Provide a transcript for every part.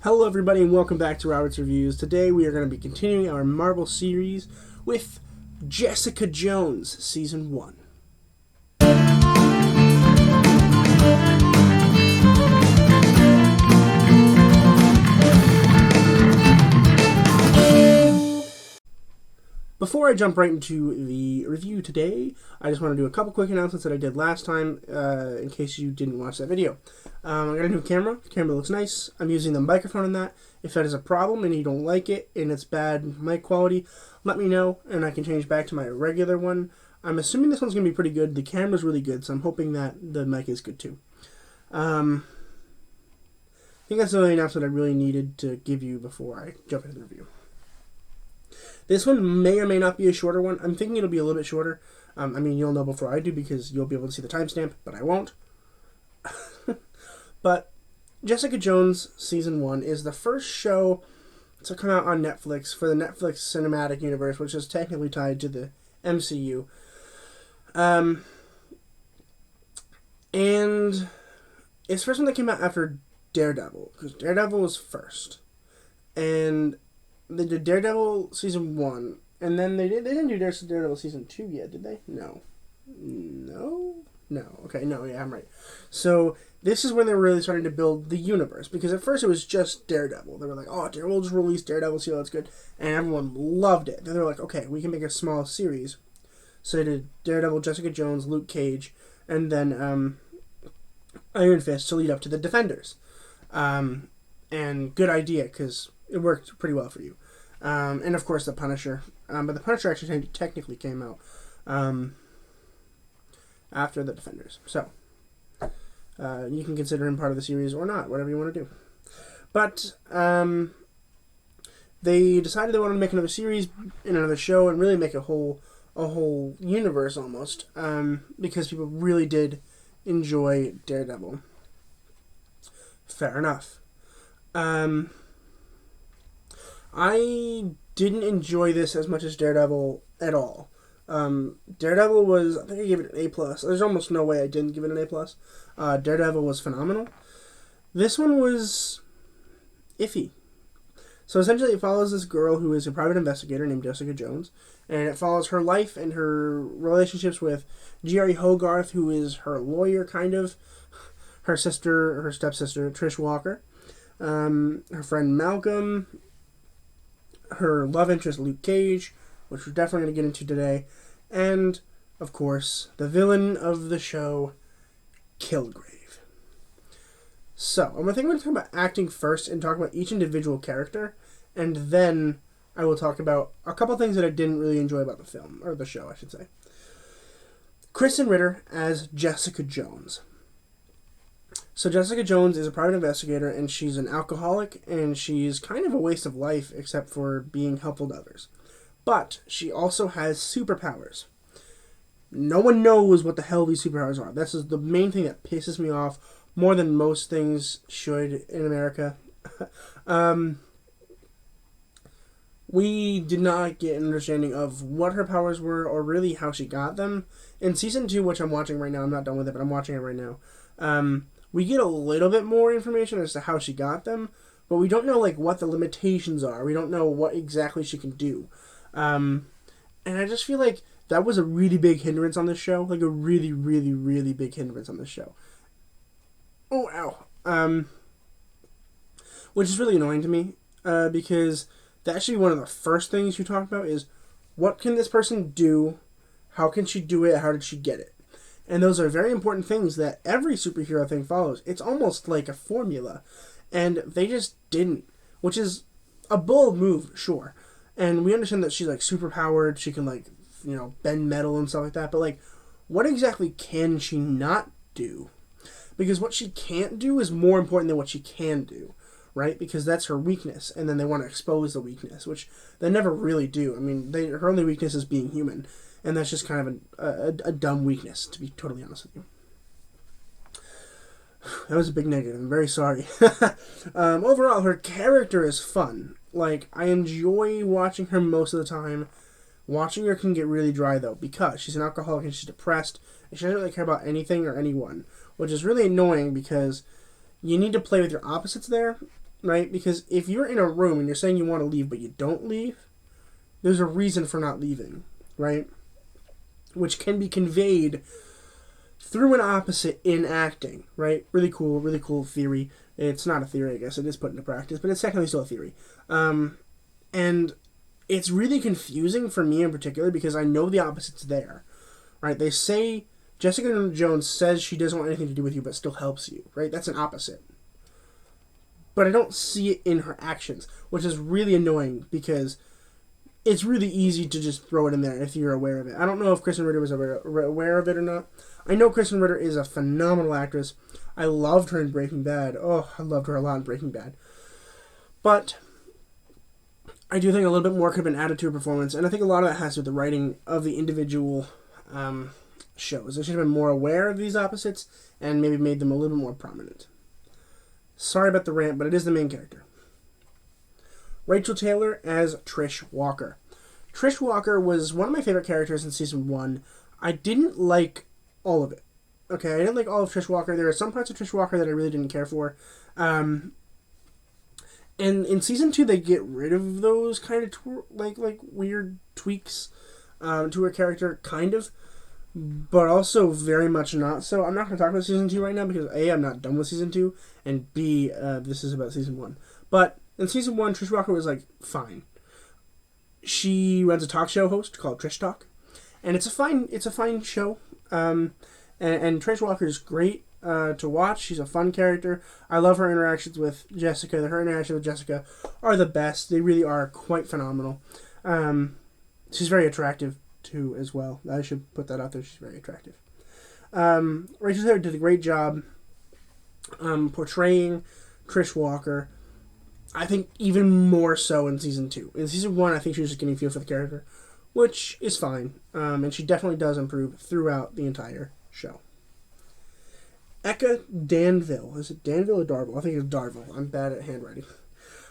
Hello everybody and welcome back to Robert's Reviews. Today we are going to be continuing our Marvel series with Jessica Jones Season 1. Before I jump right into the review today, I just want to do a couple quick announcements that I did last time, in case you didn't watch that video. I got a new camera. The camera looks nice. I'm using the microphone in that. If that is a problem and you don't like it and it's bad mic quality, let me know and I can change back to my regular one. I'm assuming this one's going to be pretty good. The camera's really good, so I'm hoping that the mic is good too. I think that's the only announcement I really needed to give you before I jump into the review. This one may or may not be a shorter one. I'm thinking it'll be a little bit shorter. I mean, you'll know before I do because you'll be able to see the timestamp, but I won't. But Jessica Jones Season 1 is the first show to come out on Netflix for the Netflix cinematic universe, which is technically tied to the MCU. And it's the first one that came out after Daredevil, because Daredevil was first. And they did Daredevil Season 1, and then they didn't do Daredevil Season 2 yet, did they? No. Okay, no, yeah, I'm right. So this is when they were really starting to build the universe, because at first it was just Daredevil. They were like, oh, we'll just release Daredevil, see how that's good, and everyone loved it. Then they were like, okay, we can make a small series. So they did Daredevil, Jessica Jones, Luke Cage, and then Iron Fist to lead up to the Defenders. And good idea, because it worked pretty well for you. And of course the Punisher. But the Punisher actually technically came out after the Defenders. So you can consider him part of the series or not, whatever you want to do. But they decided they wanted to make another series and another show and really make a whole universe almost, because people really did enjoy Daredevil. Fair enough. I didn't enjoy this as much as Daredevil at all. Daredevil was, I think I gave it an A+. There's almost no way I didn't give it an A+. Daredevil was phenomenal. This one was iffy. So essentially it follows this girl who is a private investigator named Jessica Jones, and it follows her life and her relationships with Jerry Hogarth, who is her lawyer, kind of, her stepsister, Trish Walker, her friend Malcolm, her love interest, Luke Cage, which we're definitely going to get into today, and, of course, the villain of the show, Kilgrave. So, I'm going to talk about acting first and talk about each individual character, and then I will talk about a couple things that I didn't really enjoy about the film, or the show, I should say. Kristen Ritter as Jessica Jones. So Jessica Jones is a private investigator, and she's an alcoholic, and she's kind of a waste of life except for being helpful to others. But she also has superpowers. No one knows what the hell these superpowers are. This is the main thing that pisses me off more than most things should in America. We did not get an understanding of what her powers were or really how she got them. In Season 2, which I'm watching right now, I'm not done with it, but I'm watching it right now, we get a little bit more information as to how she got them, but we don't know what the limitations are. We don't know what exactly she can do. And I just feel like that was a really big hindrance on this show. Like a really, really, really big hindrance on this show. Oh, ow. Which is really annoying to me, because that should be one of the first things you talk about is, what can this person do? How can she do it? How did she get it? And those are very important things that every superhero thing follows. It's almost like a formula. And they just didn't. Which is a bold move, sure. And we understand that she's super powered. She can bend metal and stuff like that. But what exactly can she not do? Because what she can't do is more important than what she can do. Right? Because that's her weakness. And then they want to expose the weakness. Which they never really do. I mean, her only weakness is being human. And that's just kind of a dumb weakness, to be totally honest with you. That was a big negative. I'm very sorry. Overall, her character is fun. I enjoy watching her most of the time. Watching her can get really dry, though, because she's an alcoholic and she's depressed, and she doesn't really care about anything or anyone, which is really annoying because you need to play with your opposites there, right? Because if you're in a room and you're saying you want to leave but you don't leave, there's a reason for not leaving, right? Which can be conveyed through an opposite in acting, right? Really cool theory. It's not a theory, I guess. It is put into practice, but it's technically still a theory. And it's really confusing for me in particular because I know the opposite's there, right? They say Jessica Jones says she doesn't want anything to do with you but still helps you, right? That's an opposite. But I don't see it in her actions, which is really annoying because it's really easy to just throw it in there if you're aware of it. I don't know if Kristen Ritter was aware of it or not. I know Kristen Ritter is a phenomenal actress. I loved her in Breaking Bad. Oh, I loved her a lot in Breaking Bad. But I do think a little bit more could have been added to her performance, and I think a lot of that has to do with the writing of the individual shows. They should have been more aware of these opposites and maybe made them a little bit more prominent. Sorry about the rant, but it is the main character. Rachel Taylor as Trish Walker. Trish Walker was one of my favorite characters in season 1. I didn't like all of it. Okay, I didn't like all of Trish Walker. There are some parts of Trish Walker that I really didn't care for. And in season 2, they get rid of those kind of like weird tweaks to her character, kind of, but also very much not. So I'm not going to talk about season 2 right now because A, I'm not done with season 2, and B, this is about season 1. But in season 1, Trish Walker was like fine. She runs a talk show host called Trish Talk, and it's a fine show. And Trish Walker is great to watch. She's a fun character. I love her interactions with Jessica. Her interactions with Jessica are the best. They really are quite phenomenal. She's very attractive too, as well. I should put that out there. She's very attractive. Rachel Taylor did a great job portraying Trish Walker. I think even more so in season 2. In season 1, I think she was just getting a feel for the character, which is fine. And she definitely does improve throughout the entire show. Eka Danville. Is it Danville or Darville? I think it's Darville. I'm bad at handwriting.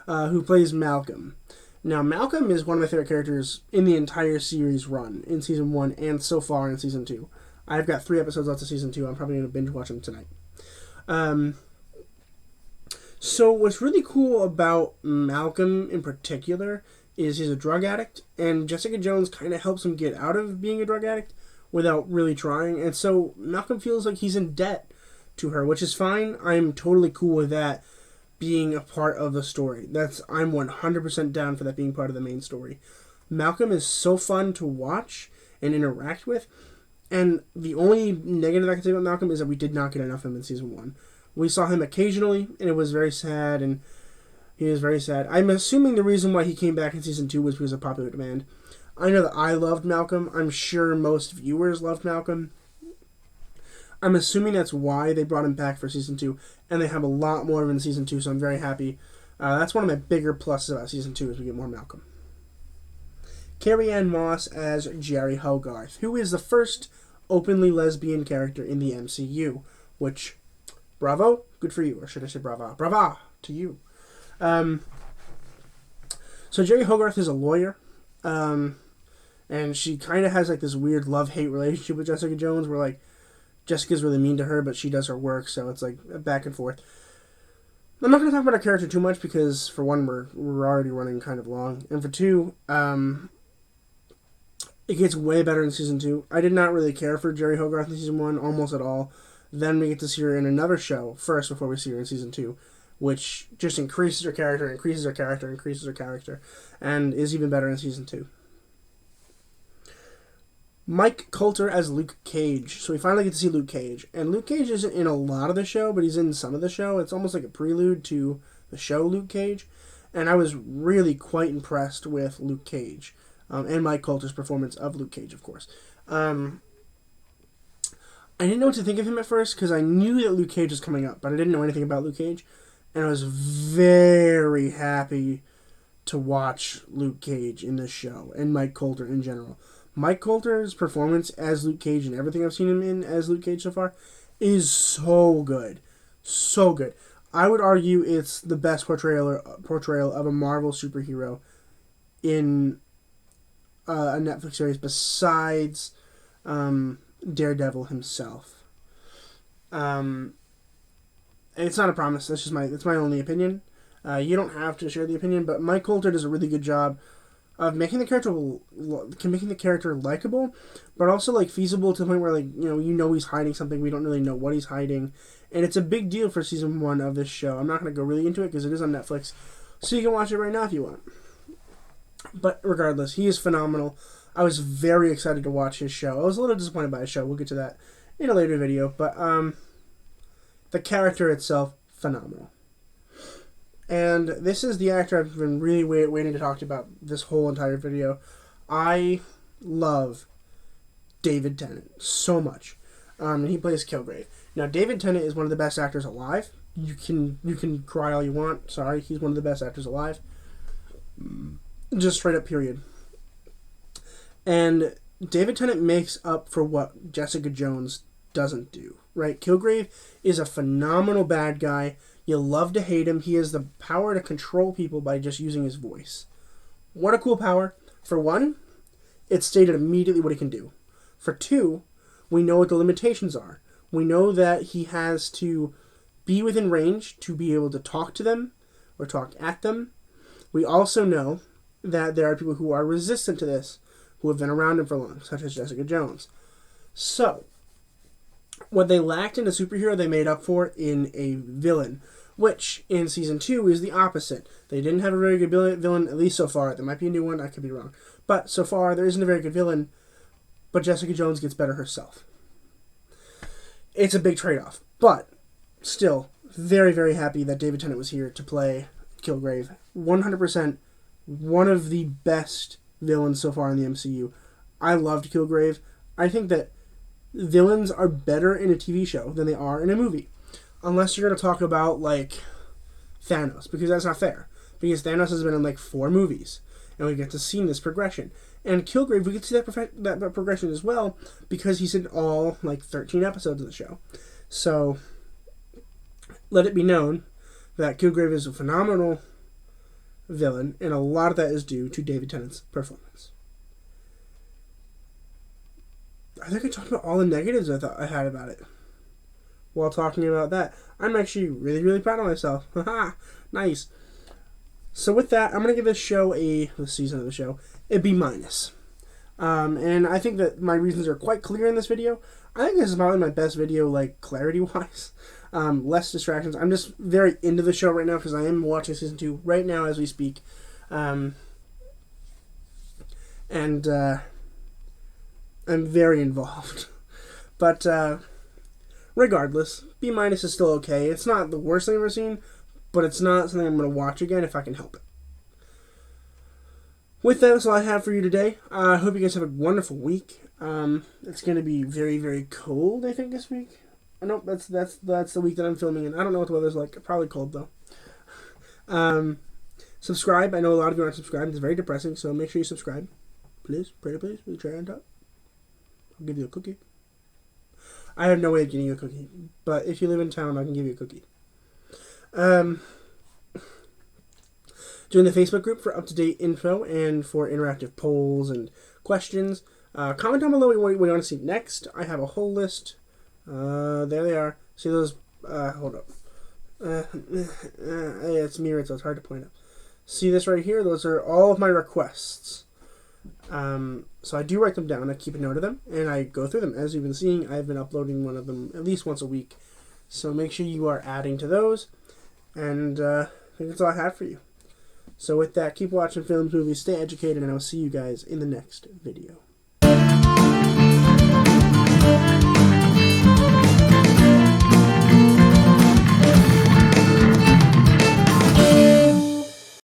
Who plays Malcolm. Now, Malcolm is one of my favorite characters in the entire series run, in season 1 and so far in season 2. I've got 3 episodes left of season 2. I'm probably going to binge watch them tonight. So what's really cool about Malcolm in particular is he's a drug addict, and Jessica Jones kind of helps him get out of being a drug addict without really trying, and so Malcolm feels like he's in debt to her, which is fine. I'm totally cool with that being a part of the story. I'm 100% down for that being part of the main story. Malcolm is so fun to watch and interact with, and the only negative I can say about Malcolm is that we did not get enough of him in season 1. We saw him occasionally, and it was very sad, and he was very sad. I'm assuming the reason why he came back in season 2 was because of popular demand. I know that I loved Malcolm. I'm sure most viewers loved Malcolm. I'm assuming that's why they brought him back for season 2, and they have a lot more of him in season 2, so I'm very happy. That's one of my bigger pluses about season 2 is we get more Malcolm. Carrie-Anne Moss as Jerry Hogarth, who is the first openly lesbian character in the MCU, which... bravo, good for you, or should I say brava? Brava to you. So Jerry Hogarth is a lawyer, and she kind of has like this weird love-hate relationship with Jessica Jones, where like Jessica's really mean to her, but she does her work, so it's like back and forth. I'm not going to talk about her character too much because, for one, we're already running kind of long, and for two, it gets way better in season 2. I did not really care for Jerry Hogarth in season 1, almost at all. Then we get to see her in another show first before we see her in season 2, which just increases her character, and is even better in season 2. Mike Coulter as Luke Cage. So we finally get to see Luke Cage. And Luke Cage isn't in a lot of the show, but he's in some of the show. It's almost like a prelude to the show Luke Cage. And I was really quite impressed with Luke Cage. And Mike Coulter's performance of Luke Cage, of course. I didn't know what to think of him at first, because I knew that Luke Cage was coming up, but I didn't know anything about Luke Cage. And I was very happy to watch Luke Cage in this show, and Mike Coulter in general. Mike Coulter's performance as Luke Cage and everything I've seen him in as Luke Cage so far is so good. So good. I would argue it's the best portrayal of a Marvel superhero in a Netflix series besides Daredevil himself. It's not a promise. It's my only opinion. You don't have to share the opinion, but Mike Coulter does a really good job of making the character likable, but also like feasible to the point where like you know he's hiding something. We don't really know what he's hiding, and it's a big deal for season 1 of this show. I'm not going to go really into it because it is on Netflix, so you can watch it right now if you want. But regardless, he is phenomenal. I was very excited to watch his show. I was a little disappointed by his show. We'll get to that in a later video, but the character itself, phenomenal. And this is the actor I've been really waiting to talk about this whole entire video. I love David Tennant so much. And he plays Kilgrave. Now, David Tennant is one of the best actors alive. You can cry all you want. Sorry, he's one of the best actors alive. Just straight up, period. And David Tennant makes up for what Jessica Jones doesn't do, right? Kilgrave is a phenomenal bad guy. You love to hate him. He has the power to control people by just using his voice. What a cool power. For one, it's stated immediately what he can do. For two, we know what the limitations are. We know that he has to be within range to be able to talk to them or talk at them. We also know that there are people who are resistant to this, who have been around him for long, such as Jessica Jones. So, what they lacked in a superhero, they made up for in a villain, which in season 2 is the opposite. They didn't have a very good villain, at least so far. There might be a new one, I could be wrong. But so far, there isn't a very good villain, but Jessica Jones gets better herself. It's a big trade-off, but still, very, very happy that David Tennant was here to play Kilgrave. 100% one of the best villains so far in the MCU. I loved Kilgrave. I think that villains are better in a TV show than they are in a movie. Unless you're going to talk about, like, Thanos, because that's not fair. Because Thanos has been in, like, 4 movies, and we get to see this progression. And Kilgrave, we get to see that progression as well, because he's in all, like, 13 episodes of the show. So, let it be known that Kilgrave is a phenomenal villain, and a lot of that is due to David Tennant's performance. I think I talked about all the negatives I thought I had about it. While talking about that, I'm actually really, really proud of myself. Haha, nice. So with that, I'm going to give this show the season of the show, a B-. And I think that my reasons are quite clear in this video. I think this is probably my best video, like, clarity-wise. Less distractions. I'm just very into the show right now because I am watching season 2 right now as we speak. And I'm very involved. But regardless, B- is still okay. It's not the worst thing I've ever seen, but it's not something I'm going to watch again if I can help it. With that, that's all I have for you today. I hope you guys have a wonderful week. It's going to be very, very cold, I think, this week. Nope, that's the week that I'm filming in. I don't know what the weather's like. Probably cold, though. Subscribe. I know a lot of you aren't subscribed. It's very depressing, so make sure you subscribe. Please, pretty please, with the tray on top. I'll give you a cookie. I have no way of getting you a cookie, but if you live in town, I can give you a cookie. Join the Facebook group for up-to-date info and for interactive polls and questions. Comment down below what you want to see next. I have a whole list. There they are. See those? Hold up. It's mirrored, so it's hard to point out. See this right here? Those are all of my requests. So I do write them down. I keep a note of them, and I go through them. As you've been seeing, I've been uploading one of them at least once a week. So make sure you are adding to those. And I think that's all I have for you. So with that, keep watching films, movies, stay educated, and I'll see you guys in the next video.